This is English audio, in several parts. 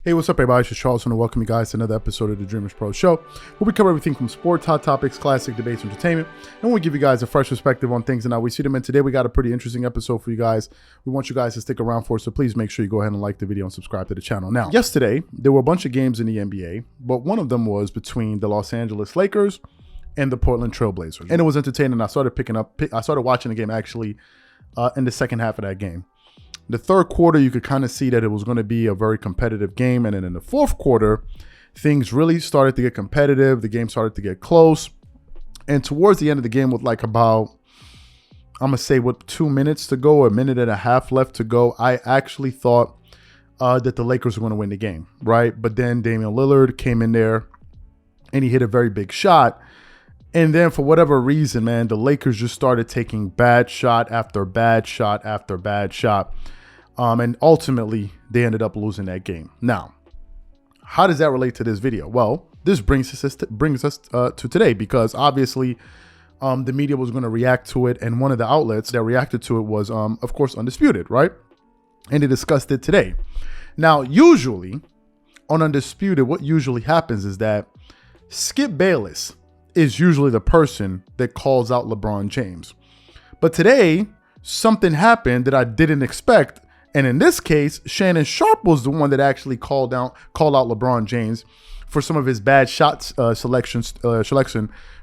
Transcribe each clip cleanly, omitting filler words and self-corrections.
Hey, what's up, everybody? It's Charles, and welcome you guys to another episode of the Dreamerspro Show, where we cover everything from sports, hot topics, classic debates, entertainment, and we give you guys a fresh perspective on things and how we see them. And today we got a pretty interesting episode for you guys. We want you guys to stick around for it, so please make sure you go ahead and like the video and subscribe to the channel. Now, yesterday, there were a bunch of games in the NBA, but one of them was between the Los Angeles Lakers and the Portland Trail Blazers. And it was entertaining. I started watching the game actually in the second half of that game. The third quarter, you could kind of see that it was going to be a very competitive game. And then in the fourth quarter, things really started to get competitive. The game started to get close. And towards the end of the game with like about, I'm going to say with 2 minutes to go, a minute and a half left to go, I actually thought that the Lakers were going to win the game, right? But then Damian Lillard came in there and he hit a very big shot. And then for whatever reason, man, the Lakers just started taking bad shot after bad shot after bad shot. And ultimately, they ended up losing that game. Now, how does that relate to this video? Well, this brings us to today because obviously the media was going to react to it. And one of the outlets that reacted to it was, of course, Undisputed, right? And they discussed it today. Now, usually on Undisputed, what usually happens is that Skip Bayless is usually the person that calls out LeBron James. But today, something happened that I didn't expect. And in this case, Shannon Sharpe was the one that actually called out LeBron James for some of his bad shots selection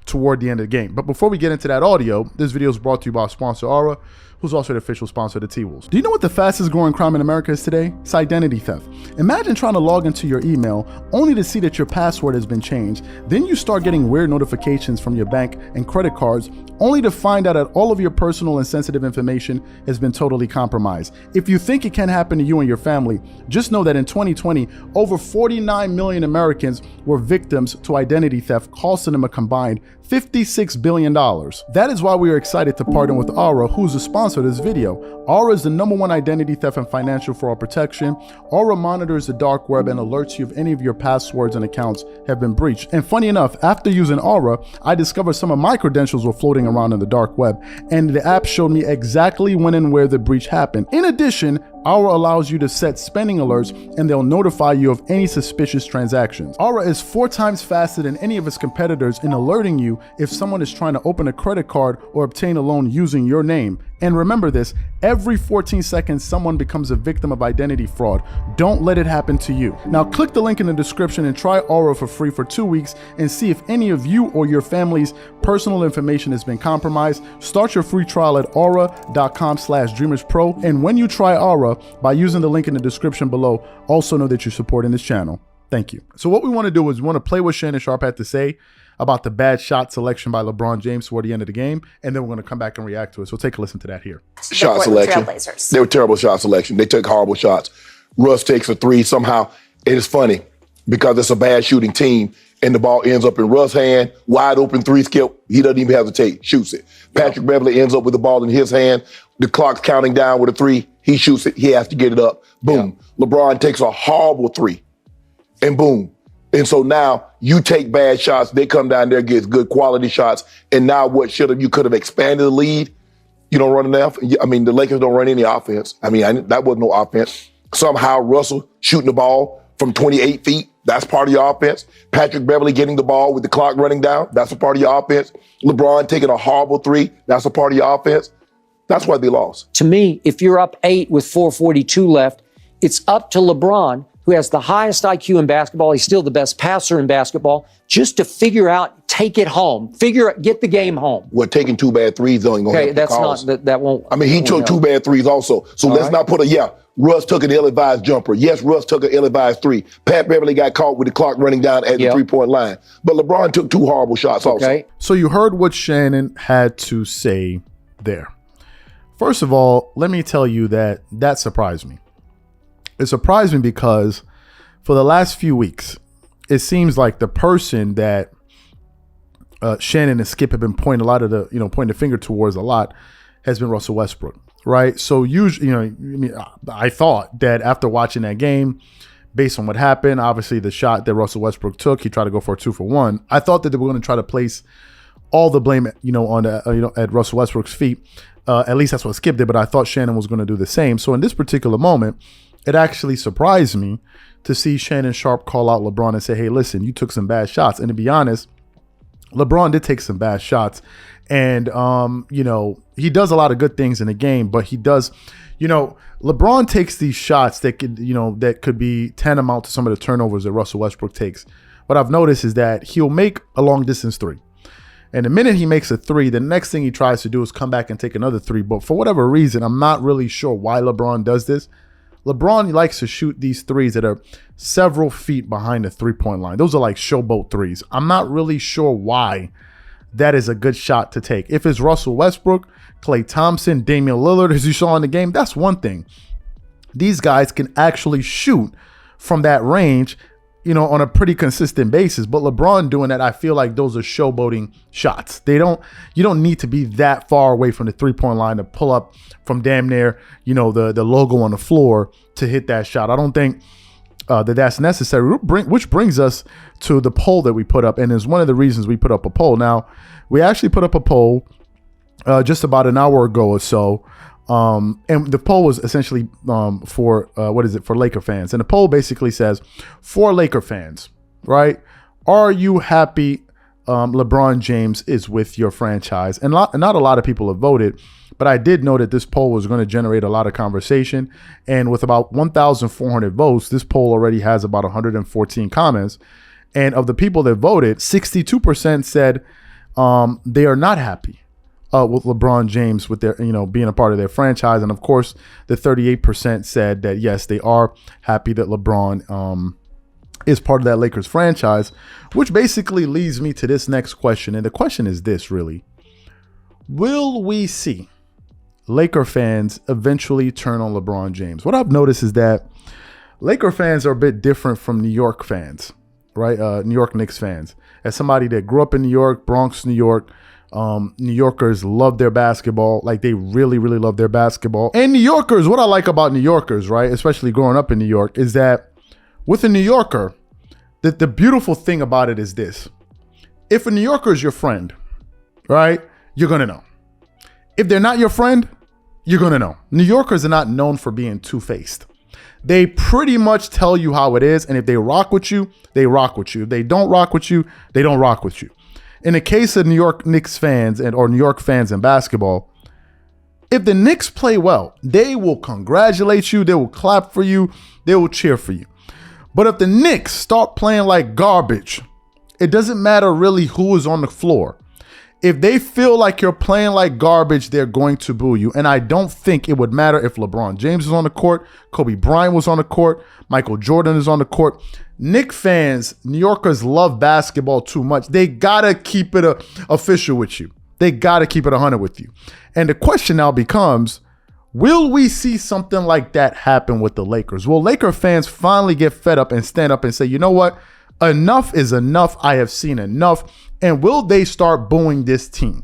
toward the end of the game. But before we get into that audio, this video is brought to you by our sponsor, Aura, who's also the official sponsor of the T-Wolves. Do you know what the fastest growing crime in America is today? It's identity theft. Imagine trying to log into your email only to see that your password has been changed. Then you start getting weird notifications from your bank and credit cards only to find out that all of your personal and sensitive information has been totally compromised. If you think it can happen to you and your family, just know that in 2020, over 49 million Americans were victims to identity theft, costing them a combined $56 billion. That is why we are excited to partner with Aura, who's a sponsor of this video. Aura is the #1 identity theft and financial fraud protection. Aura monitors the dark web and alerts you if any of your passwords and accounts have been breached. And funny enough, after using Aura, I discovered some of my credentials were floating around in the dark web, and the app showed me exactly when and where the breach happened. In addition, Aura allows you to set spending alerts and they'll notify you of any suspicious transactions. Aura is 4 times faster than any of its competitors in alerting you if someone is trying to open a credit card or obtain a loan using your name. And remember this, every 14 seconds, someone becomes a victim of identity fraud. Don't let it happen to you. Now click the link in the description and try Aura for free for 2 weeks and see if any of you or your family's personal information has been compromised. Start your free trial at aura.com/dreamerspro. And when you try Aura, by using the link in the description below, also know that you're supporting this channel. Thank you. So what we want to do is we want to play what Shannon Sharpe had to say about the bad shot selection by LeBron James toward the end of the game, and then we're going to come back and react to it. So take a listen to that here. Shot selection. They were terrible shot selection. They took horrible shots. Russ takes a 3 somehow. It is funny because it's a bad shooting team, and the ball ends up in Russ' hand, wide open 3 skip. He doesn't even hesitate, shoots it. Patrick Beverley ends up with the ball in his hand. The clock's counting down with a 3. He shoots it. He has to get it up. Boom. Yeah. LeBron takes a horrible 3, and boom. And so now you take bad shots, they come down there, get good quality shots, and now you could have expanded the lead. You don't run enough. I mean, the Lakers don't run any offense. I mean, that wasn't no offense. Somehow Russell shooting the ball from 28 feet, that's part of your offense. Patrick Beverley getting the ball with the clock running down, that's a part of your offense. LeBron taking a horrible 3, that's a part of your offense. That's why they lost. To me, if you're up 8 with 4:42 left, it's up to LeBron, who has the highest IQ in basketball. He's still the best passer in basketball, just to figure out, take it home, get the game home. Well, taking 2 bad threes only gonna help the cause. That won't. I mean, he took 2 bad threes also. So let's not put Russ took an ill-advised jumper. Yes, Russ took an ill-advised 3. Pat Beverley got caught with the clock running down at the 3-point line. But LeBron took 2 horrible shots also. So you heard what Shannon had to say there. First of all, let me tell you that surprised me. It surprised me because for the last few weeks, it seems like the person that Shannon and Skip have been pointing the finger towards a lot has been Russell Westbrook, right? So usually, I thought that after watching that game, based on what happened, obviously the shot that Russell Westbrook took, he tried to go for a 2 for 1. I thought that they were going to try to place all the blame, at Russell Westbrook's feet. At least that's what Skip did, but I thought Shannon was going to do the same. So in this particular moment, it actually surprised me to see Shannon Sharpe call out LeBron and say, hey, listen, you took some bad shots. And to be honest, LeBron did take some bad shots. And, you know, he does a lot of good things in the game, but he does, you know, LeBron takes these shots that could, you know, that could be tantamount to some of the turnovers that Russell Westbrook takes. What I've noticed is that he'll make a long distance three. And the minute he makes a three, the next thing he tries to do is come back and take another three. But for whatever reason, I'm not really sure why LeBron does this. LeBron likes to shoot these threes that are several feet behind the three-point line. Those are like showboat threes. I'm not really sure why that is a good shot to take. If it's Russell Westbrook, Klay Thompson, Damian Lillard, as you saw in the game, that's one thing. These guys can actually shoot from that range, you know, on a pretty consistent basis. But LeBron doing that, I feel like those are showboating shots. You don't need to be that far away from the three-point line to pull up from damn near, you know, the logo on the floor to hit that shot. I don't think that's necessary, which brings us to the poll that we put up. And is one of the reasons we put up a poll. Now, we actually put up a poll just about an hour ago or so. And the poll was essentially for Laker fans. And the poll basically says, for Laker fans, right? Are you happy LeBron James is with your franchise? And not a lot of people have voted, but I did know that this poll was going to generate a lot of conversation. And with about 1,400 votes, this poll already has about 114 comments. And of the people that voted, 62% said they are not happy with LeBron James with their, you know, being a part of their franchise. And of course, the 38% said that, yes, they are happy that LeBron is part of that Lakers franchise, which basically leads me to this next question. And the question is this, really. Will we see Laker fans eventually turn on LeBron James? What I've noticed is that Laker fans are a bit different from New York fans, right? New York Knicks fans. As somebody that grew up in New York, Bronx, New York, New Yorkers love their basketball. Like, they really, really love their basketball. And New Yorkers, what I like about New Yorkers, right, especially growing up in New York, is that with a New Yorker, the beautiful thing about it is this. If a New Yorker is your friend, right, you're going to know. If they're not your friend, you're going to know. New Yorkers are not known for being two-faced. They pretty much tell you how it is. And if they rock with you, they rock with you. If they don't rock with you, they don't rock with you. In the case of New York Knicks fans or New York fans in basketball, if the Knicks play well, they will congratulate you. They will clap for you. They will cheer for you. But if the Knicks start playing like garbage, it doesn't matter really who is on the floor. If they feel like you're playing like garbage, they're going to boo you. And I don't think it would matter if LeBron James is on the court, Kobe Bryant was on the court, Michael Jordan is on the court. Knicks fans, New Yorkers love basketball too much. They got to keep it official with you. They got to keep it 100 with you. And the question now becomes, will we see something like that happen with the Lakers? Will Laker fans finally get fed up and stand up and say, you know what? Enough is enough. I have seen enough. And will they start booing this team?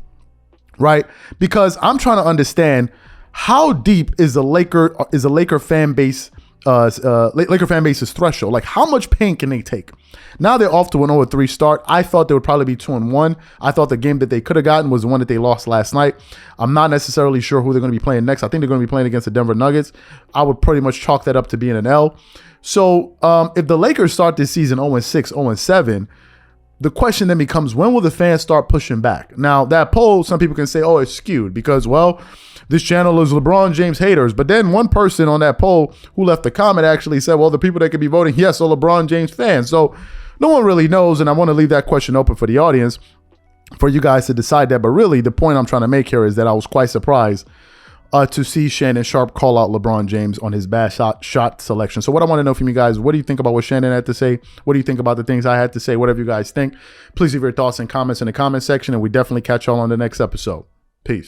Right? Because I'm trying to understand, how deep is the Laker fan base, Laker fan base's threshold? Like, how much pain can they take? Now they're off to an 0-3 start. I thought they would probably be 2-1. I thought the game that they could have gotten was the one that they lost last night. I'm not necessarily sure who they're going to be playing next. I think they're going to be playing against the Denver Nuggets. I would pretty much chalk that up to being an L. So if the Lakers start this season 0-6, 0-7, the question then becomes, when will the fans start pushing back? Now, that poll, some people can say, oh, it's skewed because, well, this channel is LeBron James haters. But then one person on that poll who left a comment actually said, well, the people that could be voting yes are LeBron James fans. So no one really knows, and I want to leave that question open for the audience for you guys to decide that. But really, the point I'm trying to make here is that I was quite surprised to see Shannon Sharpe call out LeBron James on his bad shot selection. So what I want to know from you guys, what do you think about what Shannon had to say? What do you think about the things I had to say? Whatever you guys think, please leave your thoughts and comments in the comment section, and we definitely catch y'all on the next episode. Peace.